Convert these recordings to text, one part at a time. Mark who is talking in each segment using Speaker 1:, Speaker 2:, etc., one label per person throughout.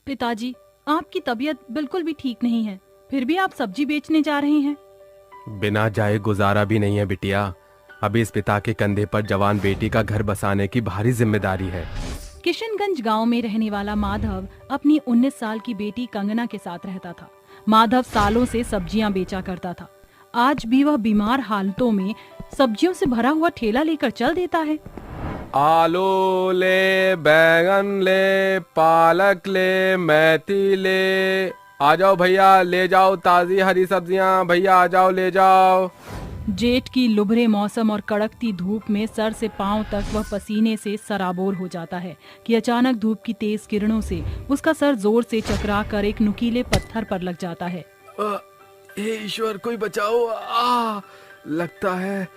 Speaker 1: पिताजी, आपकी तबीयत बिल्कुल भी ठीक नहीं है, फिर भी आप सब्जी बेचने जा रहे हैं।
Speaker 2: बिना जाए गुजारा भी नहीं है बिटिया। अभी इस पिता के कंधे पर जवान बेटी का घर बसाने की भारी जिम्मेदारी है।
Speaker 1: किशनगंज गांव में रहने वाला माधव अपनी 19 साल की बेटी कंगना के साथ रहता था। माधव सालों से सब्जियां बेचा करता था। आज भी वह बीमार हालतों में सब्जियों से भरा हुआ ठेला लेकर चल देता है।
Speaker 2: आलू ले, बैंगन ले, पालक ले, मेथी ले, आ जाओ भैया, ले जाओ ताजी हरी सब्जियां, भैया आ जाओ ले जाओ।
Speaker 1: जेठ की लुभरे मौसम और कड़कती धूप में सर से पांव तक वह पसीने से सराबोर हो जाता है कि अचानक धूप की तेज किरणों से उसका सर जोर से चकरा कर एक नुकीले पत्थर पर लग जाता है।
Speaker 2: हे ईश्वर, कोई बचाओ! लगता है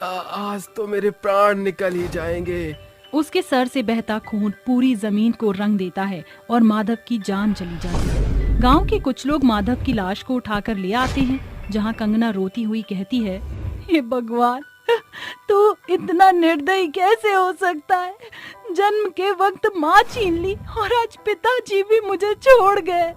Speaker 2: आज तो मेरे प्राण निकल ही जाएंगे।
Speaker 1: उसके सर से बहता खून पूरी जमीन को रंग देता है और माधव की जान चली जाती है। गांव के कुछ लोग माधव की लाश को उठाकर ले आते हैं, जहां कंगना रोती हुई कहती है, हे भगवान, तू इतना निर्दयी कैसे हो सकता है? जन्म के वक्त माँ छीन ली और आज पिताजी भी मुझे छोड़ गए।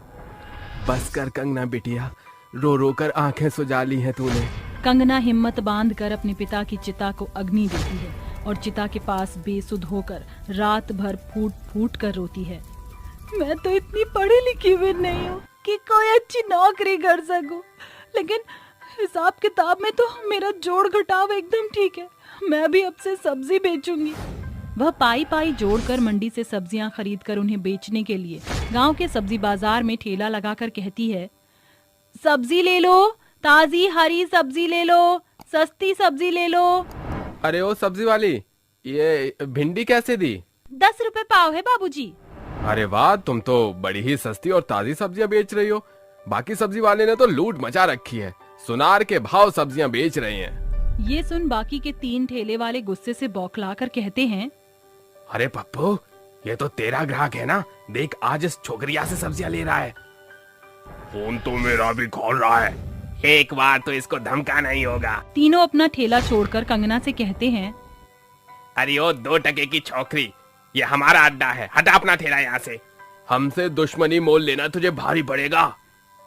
Speaker 2: बस कर कंगना बिटिया, रो रो कर आंखें सुजा ली हैं तूने।
Speaker 1: कंगना हिम्मत बांधकर अपने पिता की चिता को अग्नि देती है और चिता के पास बेसुध होकर रात भर फूट फूट कर रोती है। मैं तो इतनी पढ़ी लिखी भी नहीं हूँ कि कोई अच्छी नौकरी कर सकूं, लेकिन हिसाब किताब में तो मेरा जोड़ घटाव एकदम ठीक है। मैं भी अब से सब्जी बेचूंगी। वह पाई पाई जोड़कर मंडी से सब्जियां खरीदकर उन्हें बेचने के लिए गांव के सब्जी बाजार में ठेला लगाकर कहती है, सब्जी ले लो, ताजी हरी सब्जी ले लो, सस्ती सब्जी ले लो।
Speaker 2: अरे ओ सब्जी वाली, ये भिंडी कैसे दी?
Speaker 1: 10 रुपए पाव है बाबूजी।
Speaker 2: अरे वाह, तुम तो बड़ी ही सस्ती और ताजी सब्जियां बेच रही हो। बाकी सब्जी वाले ने तो लूट मचा रखी है, सुनार के भाव सब्जियां बेच रहे हैं।
Speaker 1: ये सुन बाकी के 3 ठेले वाले गुस्से से बौखलाकर कहते हैं,
Speaker 2: अरे पप्पू, ये तो तेरा ग्राहक है ना, देख आज इस छोकरिया से सब्जियां ले रहा है। फोन तो मेरा भी खोल रहा है, एक बार तो इसको धमकाना ही होगा।
Speaker 1: तीनों अपना ठेला छोड़कर कंगना से कहते हैं,
Speaker 2: अरे ओ 2 टके की छोकरी, ये हमारा अड्डा है, हटा अपना ठेला यहाँ से। हमसे दुश्मनी मोल लेना तुझे भारी पड़ेगा।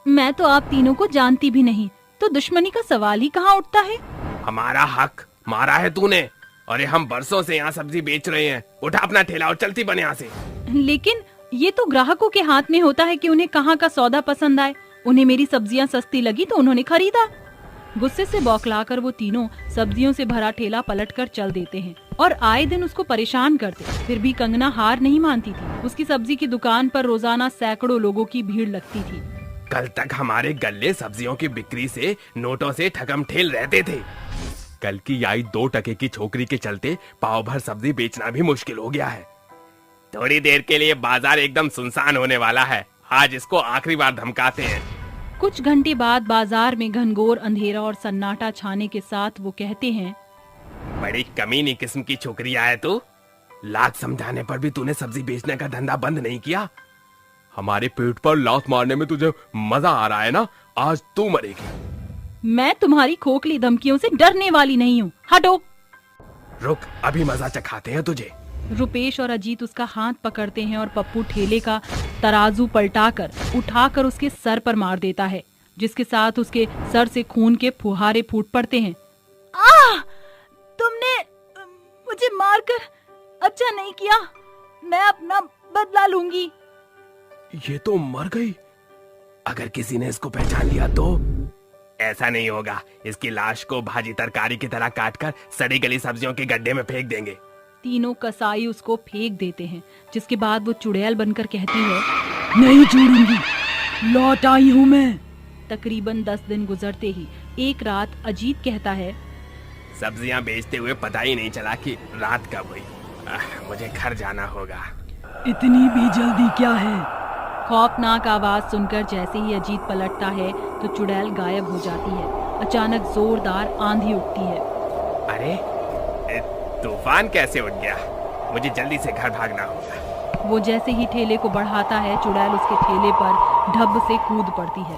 Speaker 1: मैं तो आप तीनों को जानती भी नहीं, तो दुश्मनी का सवाल ही कहाँ उठता है।
Speaker 2: हमारा हक मारा है तूने, अरे हम बरसों से यहाँ सब्जी बेच रहे हैं, उठा अपना ठेला और चलती बन यहाँ से।
Speaker 1: लेकिन ये तो ग्राहकों के हाथ में होता है कि उन्हें कहाँ का सौदा पसंद आए। उन्हें मेरी सब्जियां सस्ती लगी तो उन्होंने खरीदा। गुस्से से बौखलाकर वो तीनों सब्जियों से भरा ठेला पलटकर चल देते हैं और आए दिन उसको परेशान करते। फिर भी कंगना हार नहीं मानती थी। उसकी सब्जी की दुकान पर रोजाना सैकड़ों लोगों की भीड़ लगती थी।
Speaker 2: कल तक हमारे गल्ले सब्जियों की बिक्री से नोटों से ठगम ठेल रहते थे। कल की आई 2 टके की छोकरी के चलते पाव भर सब्जी बेचना भी मुश्किल हो गया है। थोड़ी देर के लिए बाजार एकदम सुनसान होने वाला है, आज इसको आखिरी बार धमकाते हैं।
Speaker 1: कुछ घंटे बाद बाजार में घनघोर अंधेरा और सन्नाटा छाने के साथ वो कहते हैं,
Speaker 2: बड़ी कमीनी किस्म की छोकरियां है तू। लात समझाने पर भी तूने सब्जी बेचने का धंधा बंद नहीं किया। हमारे पेट पर लात मारने में तुझे मजा आ रहा है ना, आज तू मरेगी।
Speaker 1: मैं तुम्हारी खोखली धमकियों से डरने वाली नहीं हूँ, हटो।
Speaker 2: रुक, अभी मजा चखाते हैं तुझे।
Speaker 1: रुपेश और अजीत उसका हाथ पकड़ते हैं और पप्पू ठेले का तराजू पलटाकर उठाकर उसके सर पर मार देता है, जिसके साथ उसके सर से खून के फुहारे फूट पड़ते हैं। तुमने मुझे मारकर अच्छा नहीं किया, मैं अपना बदला लूंगी।
Speaker 2: ये तो मर गई। अगर किसी ने इसको पहचान लिया तो? ऐसा नहीं होगा, इसकी लाश को भाजी तरकारी की तरह काटकर सड़ी गली सब्जियों के गड्ढे में फेंक देंगे।
Speaker 1: तीनों कसाई उसको फेंक देते हैं, जिसके बाद वो चुड़ैल बनकर कहती है, नहीं छोड़ूंगी, लौट आई हूँ मैं। तकरीबन 10 दिन गुजरते ही एक रात अजीत कहता है,
Speaker 2: सब्जियां बेचते हुए पता ही नहीं चला कि रात कब हुई। मुझे घर जाना होगा।
Speaker 1: इतनी भी जल्दी क्या है? खौफनाक आवाज सुनकर जैसे ही अजीत पलटता है तो चुड़ैल गायब हो जाती है। अचानक जोरदार आंधी उठती है।
Speaker 2: अरे तूफान कैसे उठ गया? मुझे जल्दी से घर भागना होगा।
Speaker 1: वो जैसे ही ठेले को बढ़ाता है, चुड़ैल उसके ठेले पर ढब से कूद पड़ती है।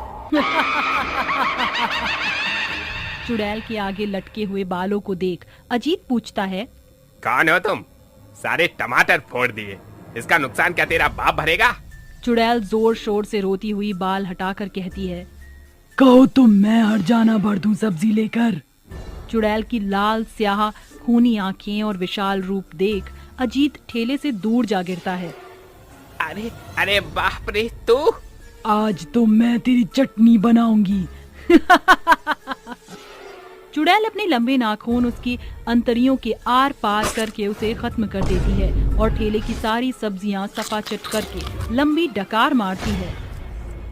Speaker 1: चुड़ैल के आगे लटके हुए बालों को देख अजीत पूछता है,
Speaker 2: कौन हो तुम? सारे टमाटर फोड़ दिए, इसका नुकसान क्या तेरा बाप भरेगा?
Speaker 1: चुड़ैल जोर शोर से रोती हुई बाल हटाकर कहती है,
Speaker 3: कहो तुम, मैं हर जाना भर दूं सब्जी लेकर।
Speaker 1: चुड़ैल की लाल स्याह खूनी आंखें और विशाल रूप देख अजीत ठेले से दूर जा गिरता है।
Speaker 2: अरे अरे बाप रे, तू!
Speaker 3: आज तो मैं तेरी चटनी बनाऊंगी।
Speaker 1: चुड़ैल अपने लंबे नाखून उसकी अंतड़ियों के आर पार करके उसे खत्म कर देती है और ठेले की सारी सब्जियां सपाचट करके लंबी डकार मारती है।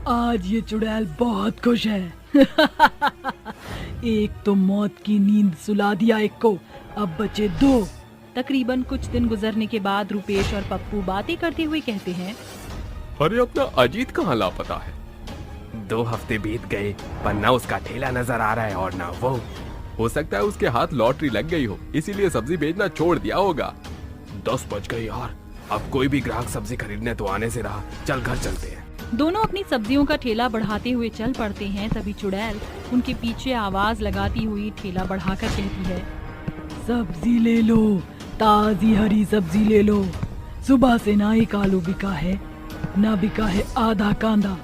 Speaker 3: आज ये चुड़ैल बहुत खुश है। एक तो मौत की नींद सुला दिया एक को, अब बचे दो।
Speaker 1: तकरीबन कुछ दिन गुजरने के बाद रुपेश और पप्पू बातें करते हुए कहते हैं,
Speaker 2: अरे अपना अजीत कहाँ लापता है? 2 हफ्ते बीत गए पर न उसका ठेला नजर आ रहा है और ना वो। हो सकता है उसके हाथ लॉटरी लग गई हो, इसीलिए सब्जी बेचना छोड़ दिया होगा। 10 बज गए यार, अब कोई भी ग्राहक सब्जी खरीदने तो आने से रहा। चल घर चलते हैं।
Speaker 1: दोनों अपनी सब्जियों का ठेला बढ़ाते हुए चल पड़ते हैं। तभी चुड़ैल उनके पीछे आवाज लगाती हुई ठेला बढ़ाकर कहती है,
Speaker 3: सब्जी ले लो, ताजी हरी सब्जी ले लो। सुबह से ना एक आलू बिका है, ना बिका है आधा कांदा।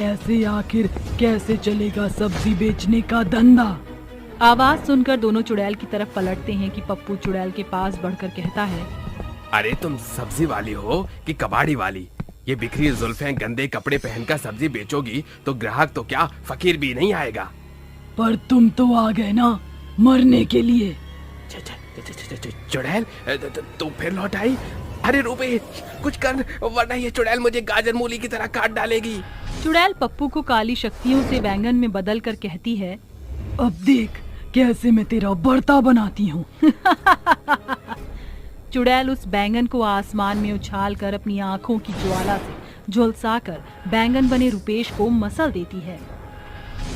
Speaker 3: ऐसे आखिर कैसे चलेगा सब्जी बेचने का धंधा?
Speaker 1: आवाज सुनकर दोनों चुड़ैल की तरफ पलटते हैं कि पप्पू चुड़ैल के पास बढ़कर कहता है,
Speaker 2: अरे तुम सब्जी वाली हो कि कबाड़ी वाली? ये बिखरी जुल्फें गंदे कपड़े पहनकर सब्जी बेचोगी तो ग्राहक तो क्या फकीर भी नहीं आएगा।
Speaker 3: पर तुम तो आ गए ना मरने के लिए।
Speaker 2: चुड़ैल, तू फिर लौट आई? अरे रुपेश, कुछ कर वरना ये चुड़ैल मुझे गाजर मूली की तरह काट डालेगी।
Speaker 1: चुड़ैल पप्पू को काली शक्तियों से बैंगन में बदल कर कहती है,
Speaker 3: अब देख कैसे मैं तेरा बर्ता बनाती हूँ।
Speaker 1: चुड़ैल उस बैंगन को आसमान में उछालकर अपनी आंखों की ज्वाला से झुलसाकर बैंगन बने रुपेश को मसल देती है।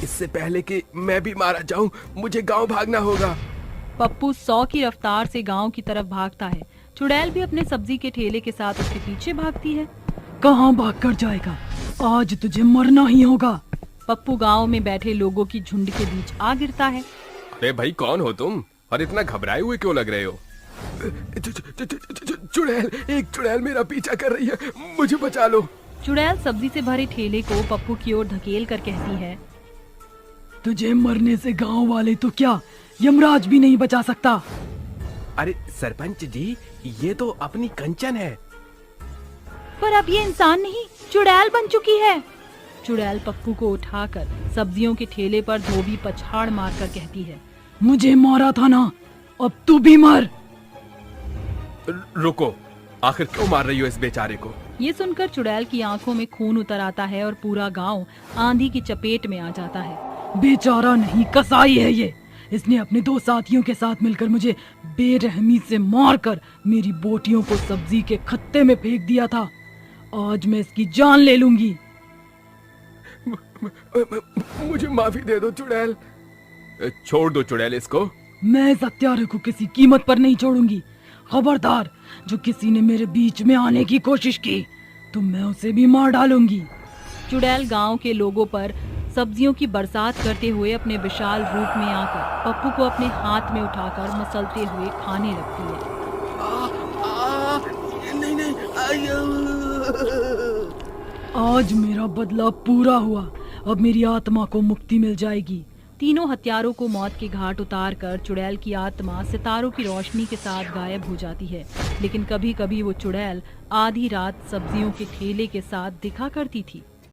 Speaker 2: इससे पहले कि मैं भी मारा जाऊं, मुझे गांव भागना होगा।
Speaker 1: पप्पू 100 की रफ्तार से गांव की तरफ भागता है। चुड़ैल भी अपने सब्जी के ठेले के साथ उसके पीछे भागती है।
Speaker 3: कहाँ भाग कर जाएगा, आज तुझे मरना ही होगा।
Speaker 2: पप्पू गांव में बैठे लोगों की झुंड के बीच आ गिरता है। अरे भाई, कौन हो तुम और इतना घबराए हुए क्यों लग रहे हो? चुड़ैल, एक चुड़ैल मेरा पीछा कर रही है, मुझे बचा लो।
Speaker 1: चुड़ैल सब्जी से भरे ठेले को पप्पू की ओर धकेल कर कहती है,
Speaker 3: तुझे मरने से गांव वाले तो क्या यमराज भी नहीं बचा सकता।
Speaker 2: अरे सरपंच जी, ये तो अपनी कंचन है।
Speaker 1: पर अब ये इंसान नहीं, चुड़ैल बन चुकी है। चुड़ैल पप्पू को उठाकर सब्जियों के ठेले पर धोबी पछाड़ मारकर कहती है,
Speaker 3: मुझे मारा था ना, अब तू भी मर।
Speaker 2: रुको, आखिर क्यों मार रही हो इस बेचारे को?
Speaker 1: ये सुनकर चुड़ैल की आंखों में खून उतर आता है और पूरा गांव आंधी की चपेट में आ जाता है।
Speaker 3: बेचारा नहीं, कसाई है ये। इसने अपने 2 साथियों के साथ मिलकर मुझे बेरहमी से मारकर मेरी बोटियों को सब्जी के खत्ते में फेंक दिया था। आज मैं इसकी जान ले लूंगी।
Speaker 2: मुझे माफी दे दो चुड़ैल। छोड़ दो चुड़ैल इसको।
Speaker 3: मैं इस हत्यारे को किसी कीमत पर नहीं छोड़ूंगी। खबरदार, जो किसी ने मेरे बीच में आने की कोशिश की तो मैं उसे भी मार डालूंगी।
Speaker 1: चुड़ैल गांव के लोगों पर सब्जियों की बरसात करते हुए अपने विशाल रूप में आकर पप्पू को अपने हाथ में उठाकर मसलते हुए खाने लगती है।
Speaker 2: नहीं,
Speaker 3: आज मेरा बदला पूरा हुआ, अब मेरी आत्मा को मुक्ति मिल जाएगी।
Speaker 1: तीनों हत्यारों को मौत के घाट उतार कर चुड़ैल की आत्मा सितारों की रोशनी के साथ गायब हो जाती है। लेकिन कभी कभी वो चुड़ैल आधी रात सब्जियों के ठेले के साथ दिखा करती थी।